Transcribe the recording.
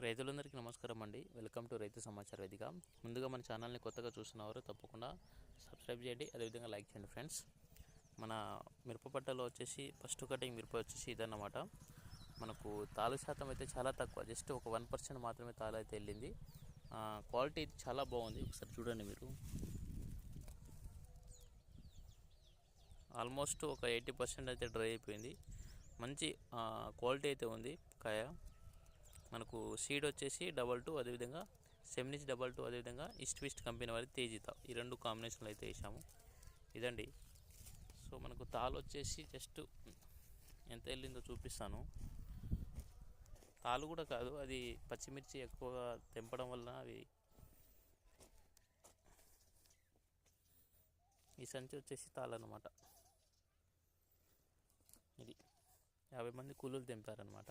రైతులందరికీ నమస్కారం అండి. వెల్కమ్ టు రైతు సమాచార వేదిక. ముందుగా మన ఛానల్ని కొత్తగా చూస్తున్నవారు తప్పకుండా సబ్స్క్రైబ్ చేయండి, అదేవిధంగా లైక్ చేయండి ఫ్రెండ్స్. మన మిరప పంటలో వచ్చేసి ఫస్ట్ కటింగ్ మిరప వచ్చేసి ఇదన్నమాట. మనకు తాలు శాతం అయితే చాలా తక్కువ, జస్ట్ ఒక 1% మాత్రమే తాలు అయితే వెళ్ళింది. క్వాలిటీ చాలా బాగుంది, ఒకసారి చూడండి మీరు. ఆల్మోస్ట్ ఒక 80% అయితే డ్రై అయిపోయింది. మంచి క్వాలిటీ అయితే ఉంది కాయ. మనకు సీడ్ వచ్చేసి 22, అదేవిధంగా సెమినిచ్ 22, అదేవిధంగా ఈస్ట్ కంపెనీ వారి తేజిత, ఈ రెండు కాంబినేషన్లు అయితే వేసాము. ఇదండి. సో మనకు తాలు వచ్చేసి జస్ట్ ఎంత వెళ్ళిందో చూపిస్తాను. తాలు కూడా కాదు, అది పచ్చిమిర్చి ఎక్కువగా తెంపడం వలన అవి. ఈ సంచి వచ్చేసి తాలు అన్నమాట. ఇది 50 మంది కూలీలు తెంపారనమాట.